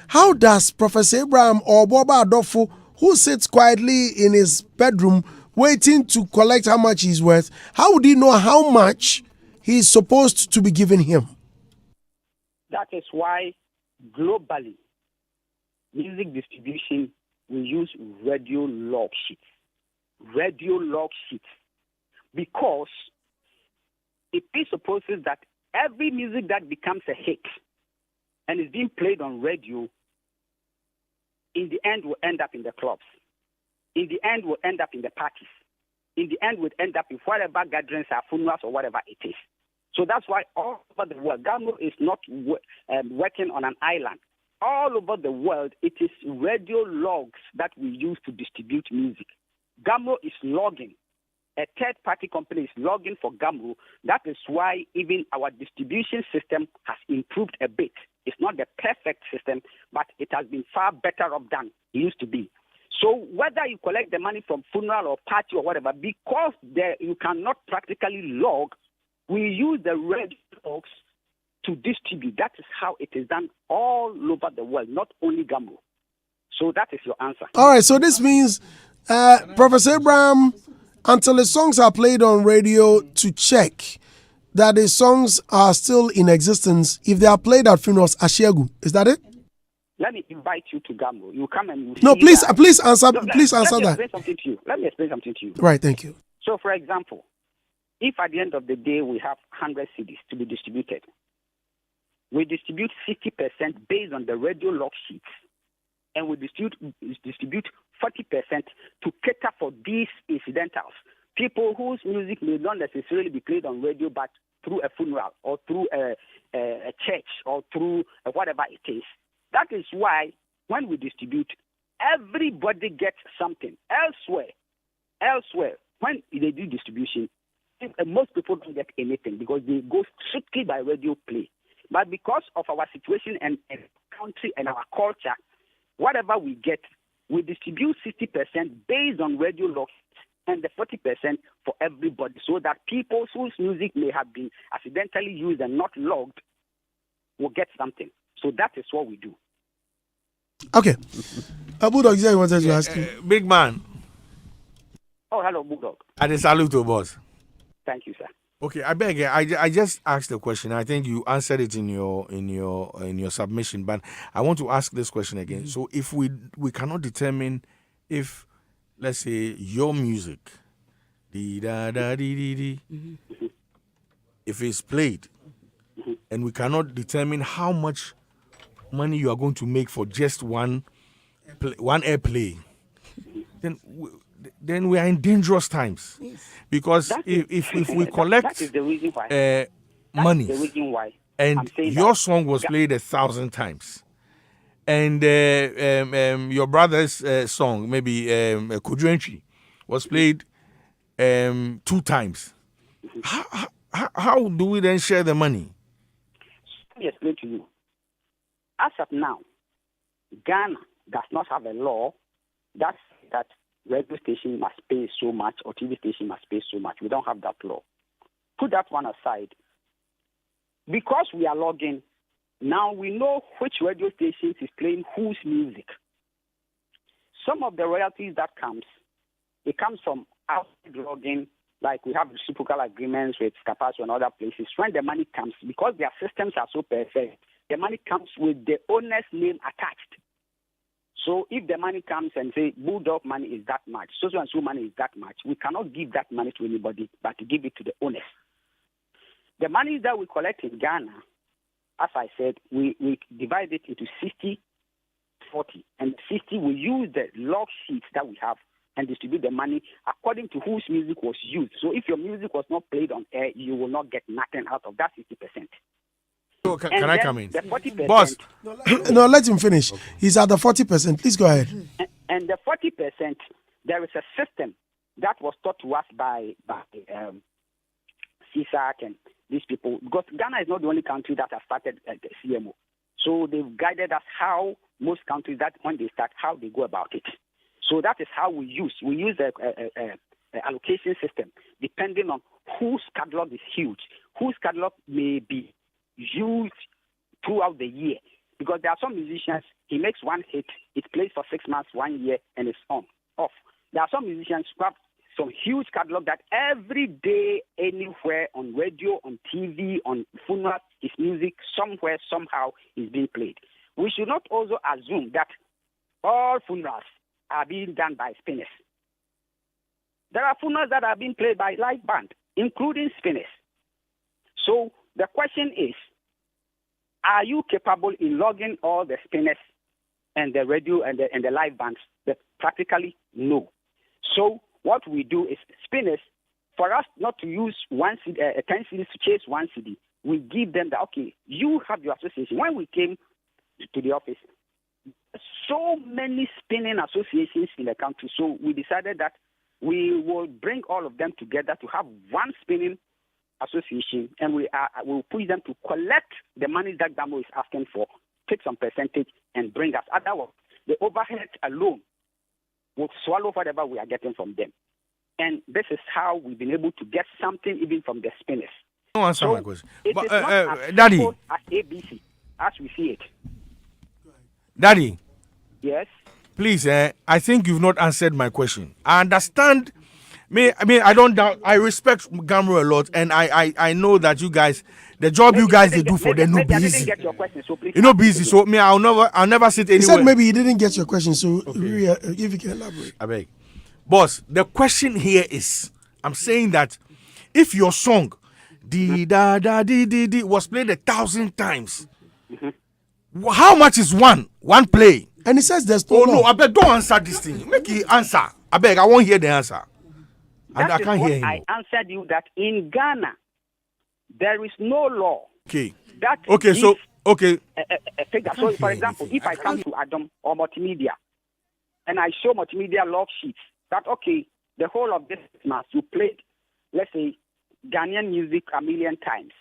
how does Professor Abraham or Boba Adofo, who sits quietly in his bedroom waiting to collect how much he's worth, how would he know how much he's supposed to be giving him? That is why globally, music distribution, we use radio log sheets. Radio log sheets. Because it presupposes that every music that becomes a hit and is being played on radio, in the end will end up in the clubs. In the end will end up in the parties. In the end will end up in whatever gatherings or funerals or whatever it is. So that's why all over the world, GAMRO is not working on an island. All over the world, it is radio logs that we use to distribute music. GAMRO is logging. A third-party company is logging for GAMRO. That is why even our distribution system has improved a bit. It's not the perfect system, but it has been far better off than it used to be. So whether you collect the money from funeral or party or whatever, because you cannot practically log, we use the radio logs to distribute. That is how it is done all over the world, not only GAMRO. So that is your answer. All right, so this means Professor Abraham, until his songs are played on radio, to check that his songs are still in existence. If they are played at funerals, Ashiegu, is that it? Let me invite you to GAMRO. You come and you no, see please, that. please answer. No, please answer let me that. explain something to you. Let me explain something to you. Right, thank you. So, for example, if at the end of the day we have 100 CDs to be distributed, we distribute 60% based on the radio log sheets, and we distribute 40% to cater for these incidentals. People whose music may not necessarily be played on radio, but through a funeral or through a church or through whatever it is. That is why when we distribute, everybody gets something. Elsewhere, when they do distribution, most people don't get anything because they go strictly by radio play. But because of our situation and country and our culture, whatever we get, we distribute 60% based on radio logs, and the 40% for everybody, so that people whose music may have been accidentally used and not logged will get something. So that is what we do. Okay. Bulldog, you wanted to ask you. Big man. Oh, hello, Bulldog. I salute to boss. Thank you, sir. Okay, I beg you. I just asked the question. I think you answered it in your submission, but I want to ask this question again. So if we cannot determine if, let's say, your music, if it's played, and we cannot determine how much money you are going to make for just one airplay, then we are in dangerous times. Yes. Because if we collect that is the reason why. money, the reason why and your song was played 1,000 times, and your brother's song, maybe Kujuentri, was played 2 times, how do we then share the money? Let me explain to you. As of now, Ghana does not have a law that radio station must pay so much or TV station must pay so much. We don't have that law. Put that one aside. Because we are logging, now we know which radio stations is playing whose music. Some of the royalties that comes, it comes from outside logging, like we have reciprocal agreements with Capasso and other places. When the money comes, because their systems are so perfect, the money comes with the owner's name attached. So if the money comes and say Bulldog money is that much, so and so money is that much, we cannot give that money to anybody, but to give it to the owners. The money that we collect in Ghana, as I said, we divide it into 60-40, and 60 we use the log sheets that we have and distribute the money according to whose music was used. So if your music was not played on air, you will not get nothing out of that 60%. So can I come in? The 40%, Boss. No, let him finish. Okay. He's at the 40%. Please go ahead. And the 40%, there is a system that was taught to us by CSAC and these people, because Ghana is not the only country that has started the CMO. So they've guided us how most countries, that when they start, how they go about it. So that is how we use. We use a allocation system depending on whose catalog is huge, whose catalog may be used throughout the year. Because there are some musicians, he makes one hit, it plays for 6 months, 1 year, and it's off. There are some musicians who have some huge catalog that every day, anywhere, on radio, on TV, on funeral, his music, somewhere, somehow, is being played. We should not also assume that all funerals are being done by spinners. There are funerals that are being played by live band, including spinners. So the question is, are you capable in logging all the spinners and the radio and the live bands? But practically, no. So what we do is spinners, for us not to use 10 CDs to chase 1 CD, we give them that, okay, you have your association. When we came to the office, so many spinning associations in the country, so we decided that we will bring all of them together to have one spinning association, and we will push them to collect the money that GAMRO is asking for, take some percentage, and bring us. Otherwise, the overhead alone will swallow whatever we are getting from them. And this is how we've been able to get something even from the spinners. Don't answer my question. It is not as Daddy, simple as ABC, as we see it. Daddy. Yes? Please, I think you've not answered my question. I understand. I don't doubt. I respect GAMRO a lot, and I know that you guys, the job you guys they do for them, no busy. I didn't get your question, so please. You know, busy. So I'll never sit anywhere. He said maybe he didn't get your question, so if you can elaborate. I beg, boss. The question here is, I'm saying that if your song, was played 1,000 times, how much is one play? And he says there's no. I beg, don't answer this thing. Make it answer. I beg, I won't hear the answer. And I can't hear him. I answered you that in Ghana there is no law. Okay. That okay. So okay. A figure. So for example, if I come to Adam or multimedia, and I show multimedia log sheets that okay, the whole of this month you played, let's say, Ghanaian music 1 million times.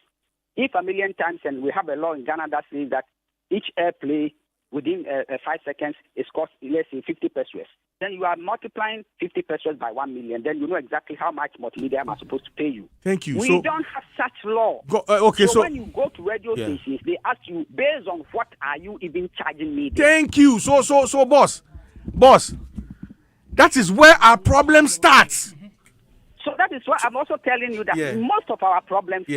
If 1 million times, and we have a law in Ghana that says that each airplay within 5 seconds is cost, let's say, 50 pesos. then you are multiplying 50 pesos by 1 million. Then you know exactly how much multimedia am I supposed to pay you. Thank you. We don't have such law. So when you go to radio stations, they ask you, based on what are you even charging me? Thank you. So, boss, that is where our problem starts. So that is why I'm also telling you that most of our problems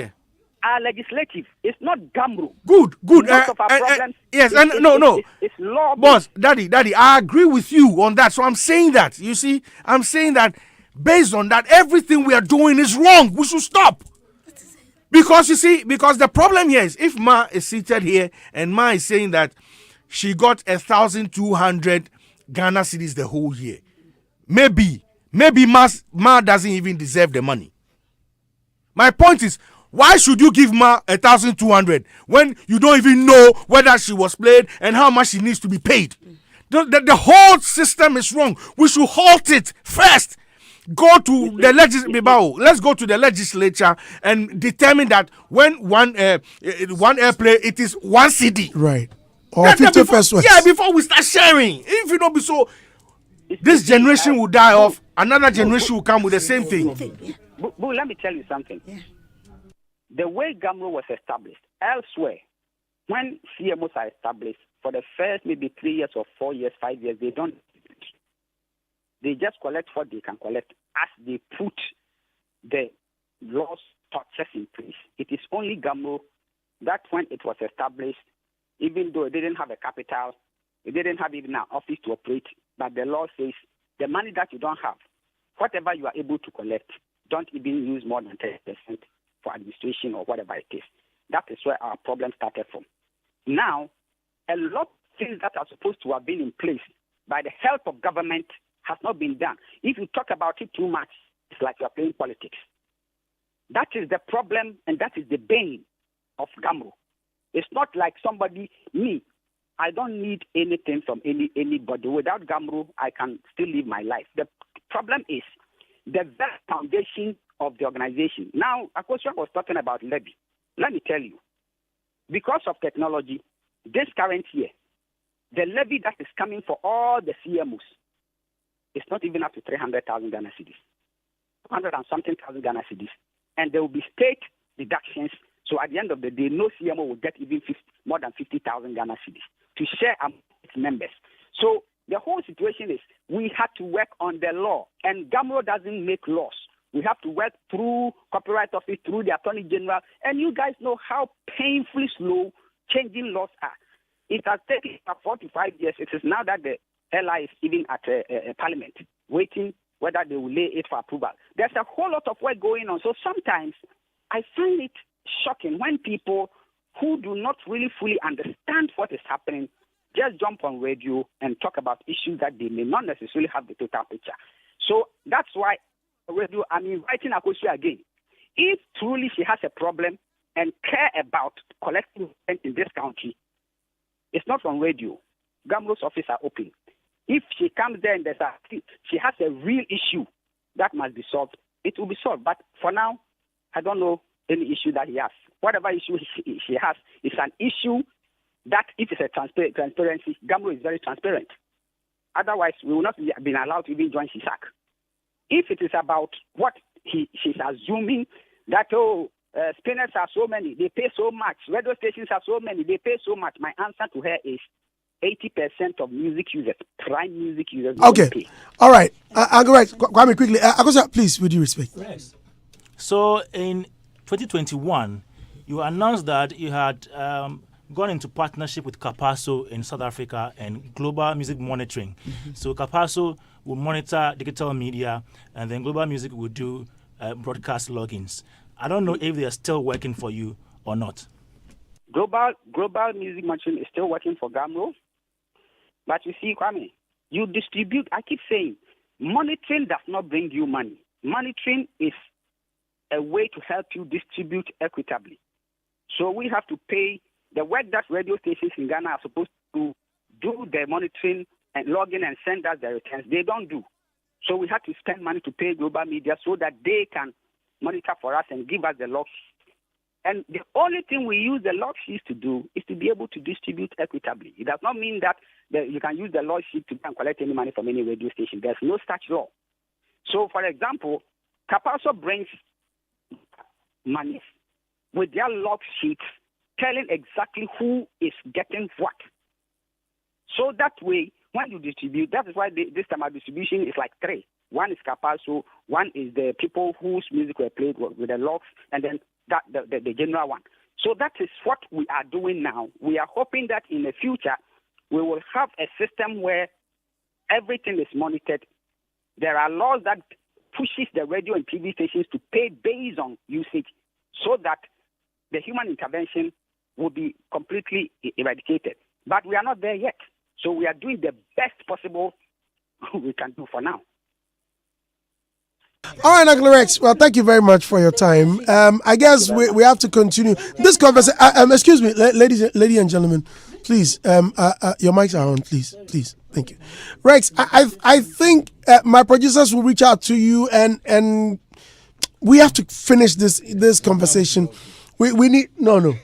are legislative. It's not GAMRO. Good. Most of our problems it's law. Boss, daddy, I agree with you on that. So I'm saying that. You see, I'm saying that based on that, everything we are doing is wrong. We should stop. Because you see, because the problem here is if Ma is seated here and Ma is saying that she got 1,200 Ghana cedis the whole year, maybe Ma doesn't even deserve the money. My point is, why should you give Ma 1,200 when you don't even know whether she was played and how much she needs to be paid? The whole system is wrong. We should halt it first. Go to the let's go to the legislature and determine that when one airplay it is 1 CD. Right. Or 50 pesos. Yeah, before we start sharing. If you don't be so, this generation will die off. Another generation will come with the same thing. But let me tell you something. Yeah. The way GAMRO was established, elsewhere, when CMOs are established, for the first maybe 3 years or 4 years, 5 years, they don't. They just collect what they can collect as they put the laws, structures in place. It is only GAMRO that when it was established, even though it didn't have a capital, it didn't have even an office to operate, but the law says the money that you don't have, whatever you are able to collect, don't even use more than 10% for administration or whatever it is. That is where our problem started from. Now, a lot of things that are supposed to have been in place by the help of government has not been done. If you talk about it too much, it's like you're playing politics. That is the problem, and that is the bane of GAMRO. It's not like me, I don't need anything from anybody. Without GAMRO, I can still live my life. The problem is the very foundation of the organization. Now, Akosua was talking about levy. Let me tell you, because of technology, this current year, the levy that is coming for all the CMOs, it's not even up to 300,000 Ghana cedis, 100 and something thousand Ghana cedis, and there will be state deductions. So at the end of the day, no CMO will get even more than 50,000 Ghana cedis to share among its members. So the whole situation is we have to work on the law, and GAMRO doesn't make laws. We have to work through Copyright Office, through the Attorney General, and you guys know how painfully slow changing laws are. It has taken 4 to 5 years. It is now that the LI is even at Parliament, waiting whether they will lay it for approval. There's a whole lot of work going on. So sometimes I find it shocking when people who do not really fully understand what is happening just jump on radio and talk about issues that they may not necessarily have the total picture. So that's why radio, I'm inviting Akosua again. If truly she has a problem and care about collecting rent in this country, it's not on radio. GAMRO's office are open. If she comes there and she has a real issue that must be solved, it will be solved. But for now, I don't know any issue that he has. Whatever issue she has, it's an issue that if it's a transparency, GAMRO is very transparent. Otherwise, we will not be allowed to even join CISAC. If it is about what she's assuming that, spinners are so many, they pay so much, radio stations are so many, they pay so much, my answer to her is 80% of music users, prime music users. Okay. All right. I'll go right. Kwame, quickly. Akosua, please, with due respect. Yes. So in 2021, you announced that you had gone into partnership with Capasso in South Africa and Global Music Monitoring. Mm-hmm. So Capasso will monitor digital media, and then Global Music will do broadcast logins. I don't know if they are still working for you or not. Global Music Monitoring is still working for GAMRO. But you see, Kwame, you distribute. I keep saying, monitoring does not bring you money. Monitoring is a way to help you distribute equitably. So we have to pay the work that radio stations in Ghana are supposed to do the monitoring and log in and send us the returns. They don't do. So we have to spend money to pay global media so that they can monitor for us and give us the logs. And the only thing we use the log sheets to do is to be able to distribute equitably. It does not mean that you can use the log sheet to go and collect any money from any radio station. There's no such law. So, for example, Kapaso brings money with their log sheets telling exactly who is getting what. So that way, when you distribute, that is why this time our distribution is like 3. One is Kapaso, one is the people whose music were played with the logs, and then the general one. So that is what we are doing now. We are hoping that in the future, we will have a system where everything is monitored. There are laws that pushes the radio and TV stations to pay based on usage so that the human intervention will be completely eradicated. But we are not there yet. So we are doing the best possible we can do for now. All right, Uncle Rex. Well, thank you very much for your time. I guess we have to continue this conversation. Excuse me, ladies and gentlemen, please. Your mics are on, please. Thank you, Rex. I think my producers will reach out to you, and we have to finish this conversation. We need no,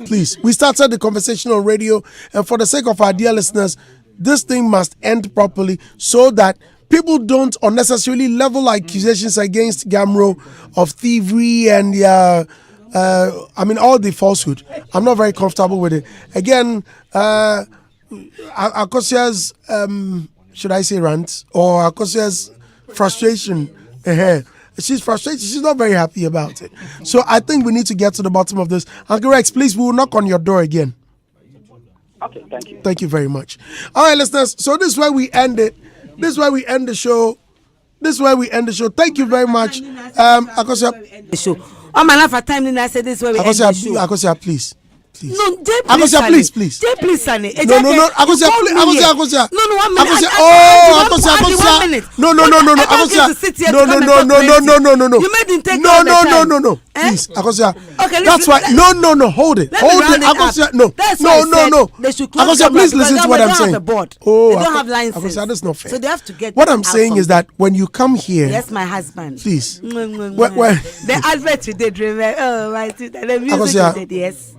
please. We started the conversation on radio, and for the sake of our dear listeners, this thing must end properly so that people don't unnecessarily level accusations against GAMRO of thievery and all the falsehood. I'm not very comfortable with it. Again, Akosia's should I say rant or Akosia's frustration? She's frustrated. She's not very happy about it. So I think we need to get to the bottom of this. Uncle Rex, please, we will knock on your door again. Okay, thank you. Thank you very much. All right, listeners. So this is where we end it. This is where we end the show. Thank you very much. Akosua. On my life at time, I said this is where we end the show. Akosua, please. No, please, Akosua, please. Sonny. No, Akosua, please. Akosua. No, 1 minute. Akosua. No. You made him take No. Please, Akosua. Okay, that's why. No. Hold it. Akosua. No. Akosua, please listen to what I'm saying. Oh, they don't have licenses. Akosua, that's not fair. So they have to get. What I'm saying is that when you come here. Yes, my husband. Please. The advert you did, remember? Oh, my sister. The music you did, yes.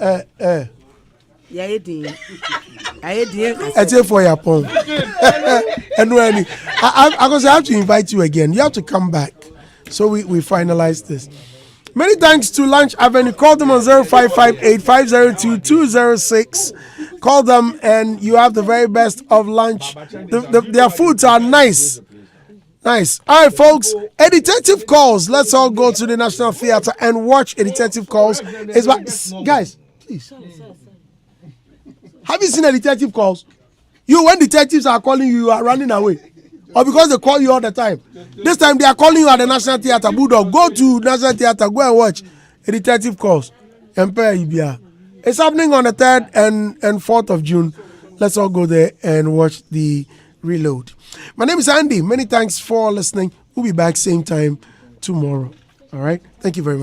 I for your phone. And when I have to invite you again. You have to come back. So we finalize this. Many thanks to Lunch Avenue. Call them on 0558-502-206. Call them and you have the very best of lunch. Their foods are nice. Nice. All right, folks. A Detective Calls. Let's all go to the National Theatre and watch A Detective Calls. Guys, please. Have you seen A Detective Calls? When detectives are calling you, you are running away. Or because they call you all the time. This time they are calling you at the National Theatre. Bulldog, go to National Theatre. Go and watch A Detective Calls. It's happening on the 3rd and 4th of June. Let's all go there and watch the reload. My name is Andy. Many thanks for listening. We'll be back same time tomorrow. All right. Thank you very much.